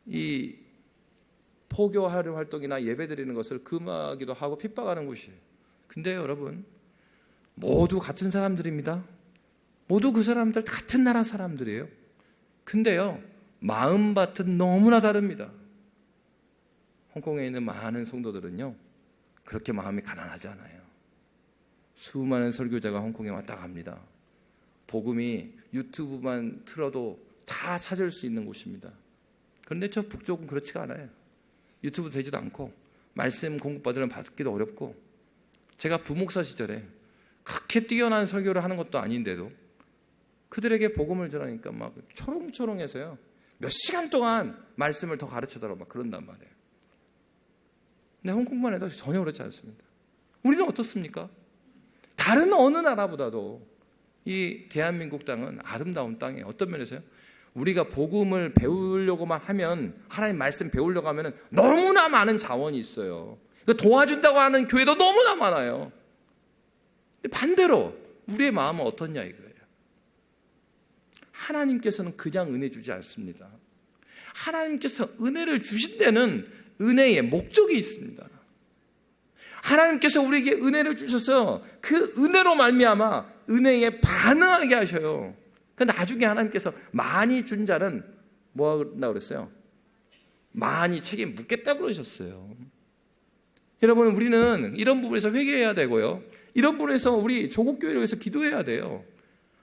S1: 이 포교 활동이나 예배 드리는 것을 금하기도 하고 핍박하는 곳이에요. 근데 여러분 모두 같은 사람들입니다. 모두 그 사람들 같은 나라 사람들이에요. 근데요 마음밭은 너무나 다릅니다. 홍콩에 있는 많은 성도들은요 그렇게 마음이 가난하지 않아요. 수많은 설교자가 홍콩에 왔다 갑니다. 복음이 유튜브만 틀어도 다 찾을 수 있는 곳입니다. 그런데 저 북쪽은 그렇지가 않아요. 유튜브 되지도 않고 말씀 공급받으면 받기도 어렵고 제가 부목사 시절에 그렇게 뛰어난 설교를 하는 것도 아닌데도 그들에게 복음을 전하니까 막 초롱초롱해서요 몇 시간 동안 말씀을 더 가르쳐달라고 막 그런단 말이에요. 근데 홍콩만 해도 전혀 그렇지 않습니다. 우리는 우리는 어떻습니까? 다른 어느 나라보다도 이 대한민국 땅은 아름다운 땅이에요. 어떤 면에서요? 우리가 복음을 배우려고만 하면, 하나님 말씀 배우려고 하면 너무나 많은 자원이 있어요. 도와준다고 하는 교회도 너무나 많아요. 반대로 우리의 마음은 어떻냐 이거예요. 하나님께서는 그냥 은혜 주지 않습니다. 하나님께서 은혜를 주신 데는 은혜의 목적이 있습니다. 하나님께서 우리에게 은혜를 주셔서 그 은혜로 말미암아 은혜에 반응하게 하셔요. 그런데 나중에 하나님께서 많이 준 자는 뭐 한다고 그랬어요? 많이 책임 묻겠다고 그러셨어요. 여러분, 우리는 이런 부분에서 회개해야 되고요. 이런 부분에서 우리 조국교회를 위해서 기도해야 돼요.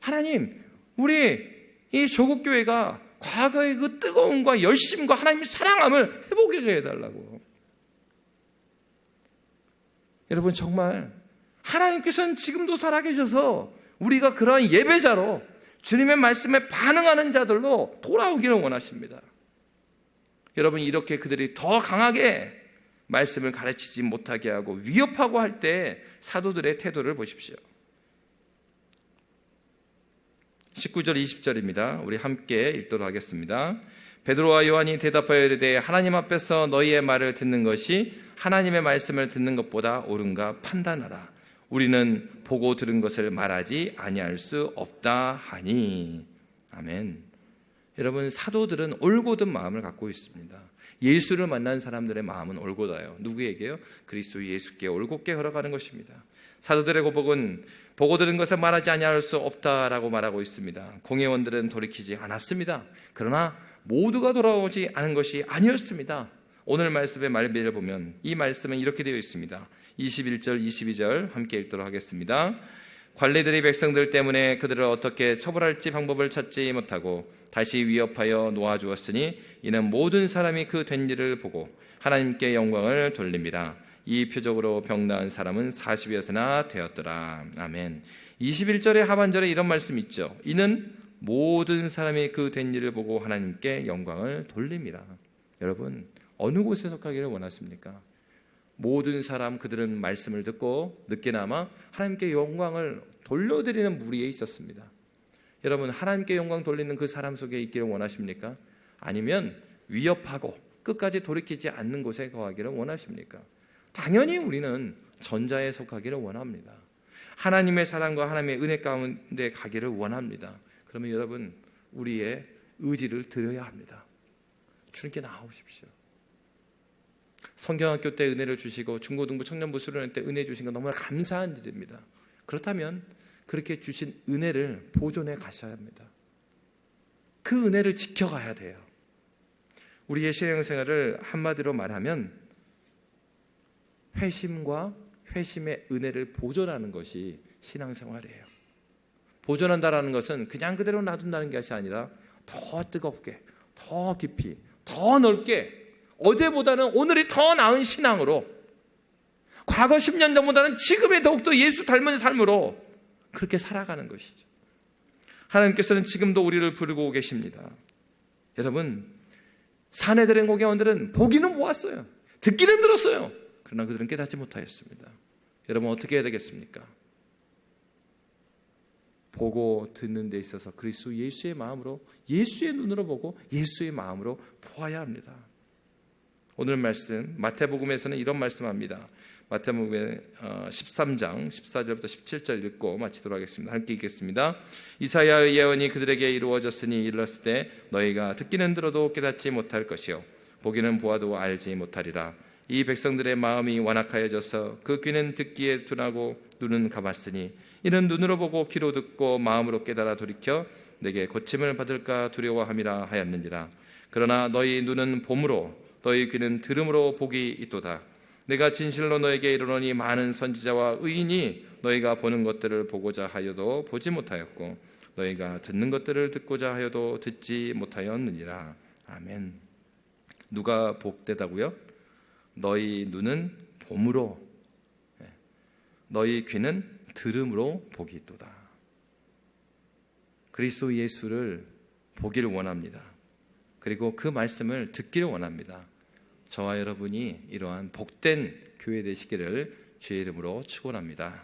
S1: 하나님, 우리 이 조국교회가 과거의 그 뜨거움과 열심과 하나님의 사랑함을 회복하게 해달라고. 여러분, 정말 하나님께서는 지금도 살아계셔서 우리가 그러한 예배자로 주님의 말씀에 반응하는 자들로 돌아오기를 원하십니다. 여러분, 이렇게 그들이 더 강하게 말씀을 가르치지 못하게 하고 위협하고 할 때 사도들의 태도를 보십시오. 19절 20절입니다. 우리 함께 읽도록 하겠습니다. 베드로와 요한이 대답하여 이르되 하나님 앞에서 너희의 말을 듣는 것이 하나님의 말씀을 듣는 것보다 옳은가 판단하라. 우리는 보고 들은 것을 말하지 아니할 수 없다 하니. 아멘. 여러분, 사도들은 올곧은 마음을 갖고 있습니다. 예수를 만난 사람들의 마음은 올곧아요. 누구에게요? 그리스도 예수께 올곧게 걸어가는 것입니다. 사도들의 고백은 보고 들은 것을 말하지 아니할 수 없다라고 말하고 있습니다. 공회원들은 돌이키지 않았습니다. 그러나 모두가 돌아오지 않은 것이 아니었습니다. 오늘 말씀의 말미를 보면 이 말씀은 이렇게 되어 있습니다. 21절 22절 함께 읽도록 하겠습니다. 관리들이 백성들 때문에 그들을 어떻게 처벌할지 방법을 찾지 못하고 다시 위협하여 놓아주었으니 이는 모든 사람이 그 된 일을 보고 하나님께 영광을 돌립니다. 이 표적으로 병 나은 사람은 40여서나 되었더라. 아멘. 21절의 하반절에 이런 말씀이 있죠. 이는 모든 사람이 그 된 일을 보고 하나님께 영광을 돌립니다. 여러분, 어느 곳에 속하기를 원하십니까? 모든 사람, 그들은 말씀을 듣고 늦게나마 하나님께 영광을 돌려드리는 무리에 있었습니다. 여러분, 하나님께 영광 돌리는 그 사람 속에 있기를 원하십니까? 아니면 위협하고 끝까지 돌이키지 않는 곳에 거하기를 원하십니까? 당연히 우리는 전자에 속하기를 원합니다. 하나님의 사랑과 하나님의 은혜 가운데 가기를 원합니다. 그러면 여러분, 우리의 의지를 드려야 합니다. 주님께 나오십시오. 성경학교 때 은혜를 주시고 중고등부 청년부 수련회 때 은혜 주신 건 너무나 감사한 일입니다. 그렇다면 그렇게 주신 은혜를 보존해 가셔야 합니다. 그 은혜를 지켜가야 돼요. 우리의 신앙생활을 한마디로 말하면 회심과 회심의 은혜를 보존하는 것이 신앙생활이에요. 보존한다라는 것은 그냥 그대로 놔둔다는 것이 아니라 더 뜨겁게, 더 깊이, 더 넓게 어제보다는 오늘이 더 나은 신앙으로, 과거 10년 전보다는 지금에 더욱더 예수 닮은 삶으로 그렇게 살아가는 것이죠. 하나님께서는 지금도 우리를 부르고 계십니다. 여러분, 사내들의 공회원들은 보기는 보았어요. 듣기는 들었어요. 그러나 그들은 깨닫지 못하였습니다. 여러분, 어떻게 해야 되겠습니까? 보고 듣는 데 있어서 그리스도 예수의 마음으로, 예수의 눈으로 보고 예수의 마음으로 보아야 합니다. 오늘 말씀 마태복음에서는 이런 말씀합니다. 마태복음 13장 14절부터 17절 읽고 마치도록 하겠습니다. 함께 읽겠습니다. 이사야의 예언이 그들에게 이루어졌으니 이르렀을 때 너희가 듣기는 들어도 깨닫지 못할 것이요 보기는 보아도 알지 못하리라. 이 백성들의 마음이 완악하여져서 그 귀는 듣기에 둔하고 눈은 감았으니 이는 눈으로 보고 귀로 듣고 마음으로 깨달아 돌이켜 내게 고침을 받을까 두려워함이라 하였느니라. 그러나 너희 눈은 봄으로 너희 귀는 들음으로 복이 있도다. 내가 진실로 너에게 이르노니 많은 선지자와 의인이 너희가 보는 것들을 보고자 하여도 보지 못하였고 너희가 듣는 것들을 듣고자 하여도 듣지 못하였느니라. 아멘. 누가 복되다고요? 너희 눈은 봄으로, 너희 귀는 들음으로 복이 있도다. 그리스도 예수를 보기를 원합니다. 그리고 그 말씀을 듣기를 원합니다. 저와 여러분이 이러한 복된 교회 되시기를 주의 이름으로 축원합니다.